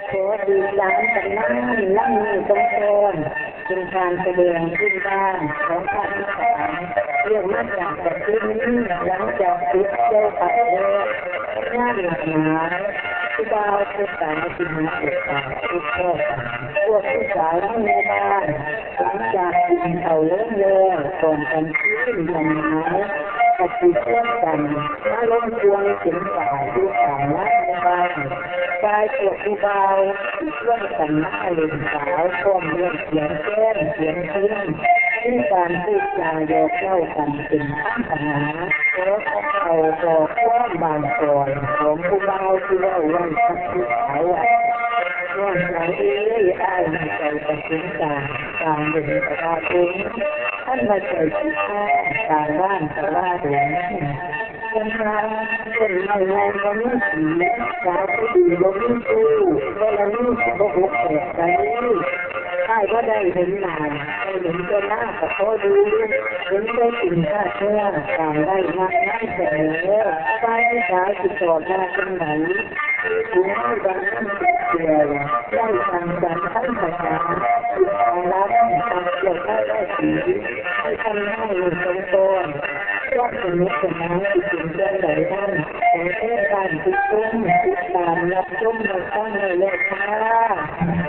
ขอดีร้านกันนั่งล่ำมือตรงโคนเป็นการแสดงขึ้นบ้านของภาคอีสานเรื่องมาจากประเทศนี้หลังจากติดเจ้าปัดเลือดงานหนักหนาผู้บ่าวผู้สาวที่มาเกิดการทุกข์พวกผู้สาวทั้งในบ้านหลังจากกินเขาเริ่มเลยก่อนกันขึ้นยังไงปฏิเสธกันถ้าล้มดวงถึงฝ่ายผู้สาวรักในบ้านกายปวดผู้บ่าวร่วมกันหน้าเล่นสาวก้มเล่นเสียงแก้มเสียงพื้นที่การพูดจาโยกเล่ากันเป็นปัญหาเพราะเขาบอกว่าบางก่อนของผู้บ่าวที่ว่าวันสักผู้สาวว่าไหนอ้ายใจตัดสินใจการเดินประกาศเองท่านมาเจอที่ข้าการบ้านสลาหลวงคนมาคนเราเราเราไม่สีสาวผู้ดีเราไม่สู้เราไม่สู้เราหกแปดใจใช่ก็ได้เห็นนานเห็นตัวหน้ากับเขาดูเห็นได้สิ่งที่เชื่อการได้มากได้เสมอใต้สาวติดต่อมาเป็นไหนถึงให้ดังนั้นเสียได้ทางการทั้งภาษาการรับการเกี่ยวกับได้สีให้ทำให้ลงตรงต้นก็เป็นนิสัยน้ำที่ถึงเรื่องไหนท่านขอเทศการติดต้นติดตามรับชมมาตั้งเลยค่ะ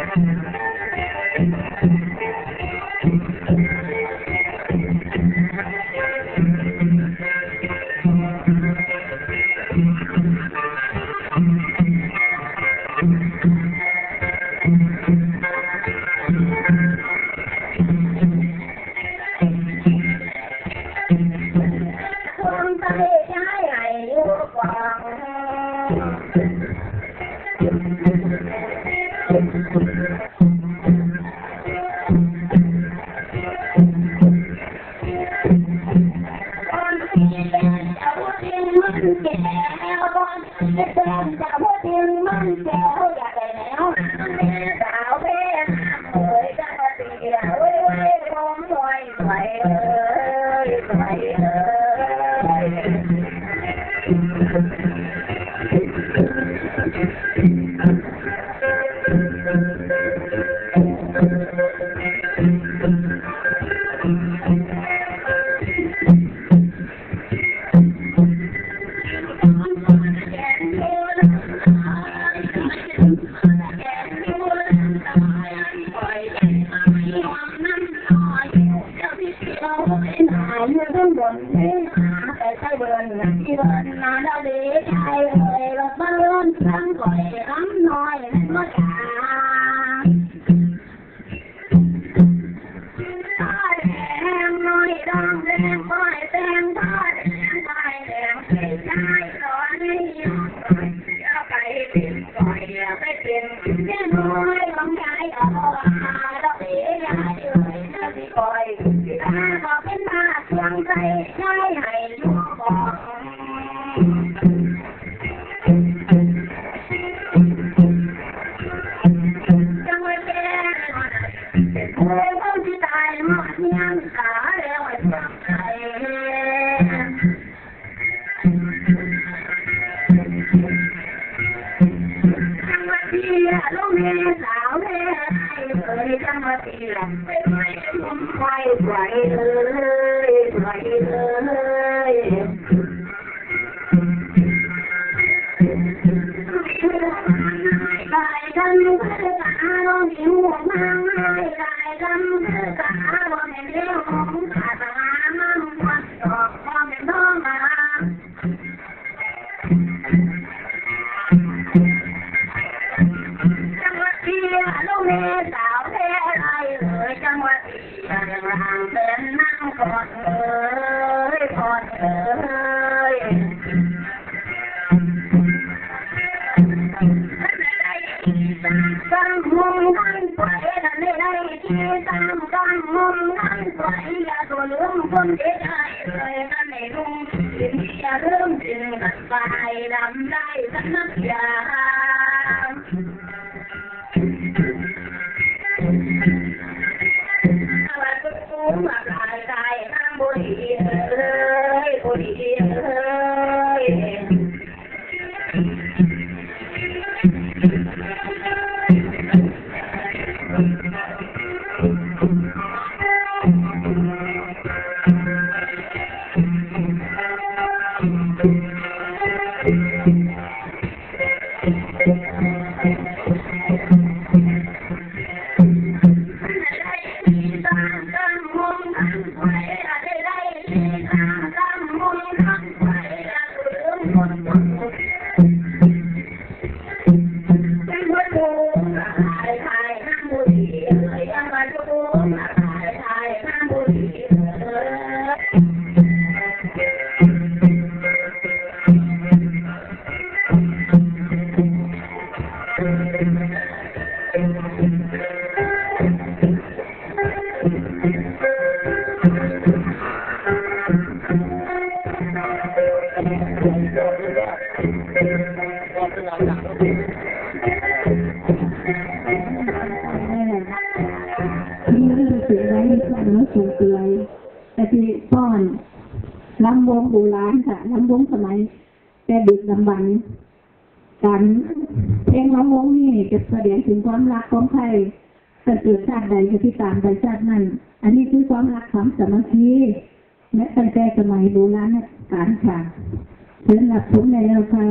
เสียงไรแล้วสูงเกลือแต่ที่ป้อนลำวงโบราณค่ะลำวงสมัยแต่ดึกดำบรรพ์การเพลงลำวงนี่จะแสดงถึงความรักของใครจะเกิดชาติใดก็ที่ตามใดชาตินั้นอันนี้คือความรักความสามัคคีและตั้งแต่สมัยโบราณการค่ะเชิญรับชมได้แล้วค่ะ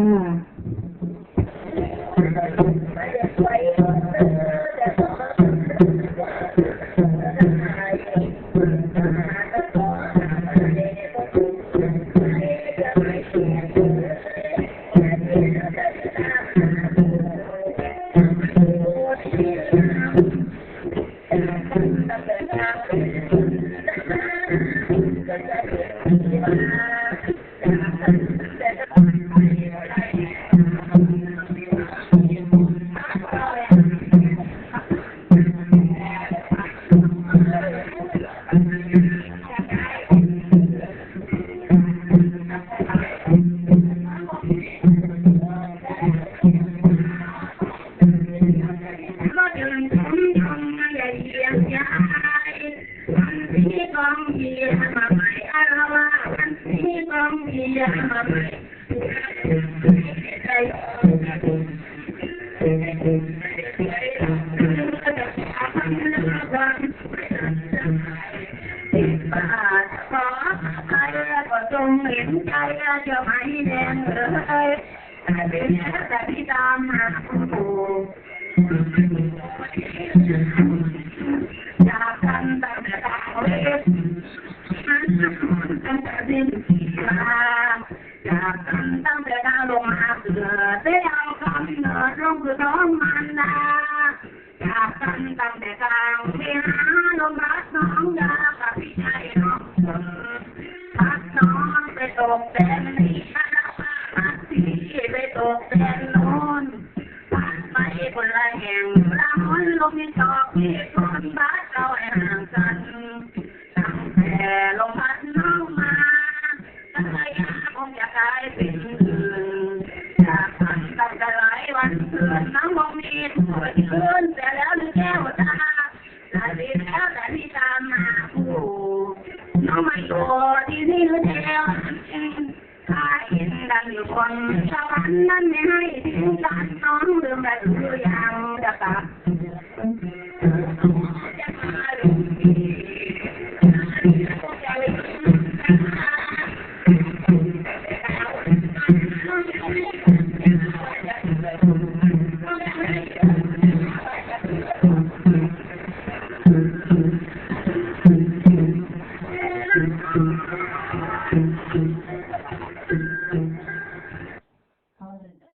จงเห็นใจจะไม่แดงเลยแต่ที่ตามหาผู้อยากกันตั้งแต่ตาเล็กตั้งแต่ดินมาอยากกันตั้งแต่ดาวลงมาเกิดได้เอาคำเนิดลงคือน้องมันนาอยากกันตั้งแต่กลางเที่ยลงรักน้องยากับพี่ชายน้องพักน้องไปตกแต่งนี่พักที่ไปตกแต่งโน้นพักไปคนละแห่งละมุนลมยังตอกมีคนบ้าเราห่างกันตั้งแต่ลมพัดน้องมาตั้งแต่ยาคงจะกลายเป็นอื่นอยากทำตั้งแต่หลายวันเกินน้องมองมีตัวอื่นแต่แล้วนึกแก้วตาแต่ดีแล้วแต่ที่ตามมาผู้น้องไม่โกรธที่นี่หรือเดียวถ้าเห็นดังอยู่คนสวรรค์นั้นไม่ให้ทิ้งกันน้องลืมได้หรือยังจะกลับจะมาหรือThank you.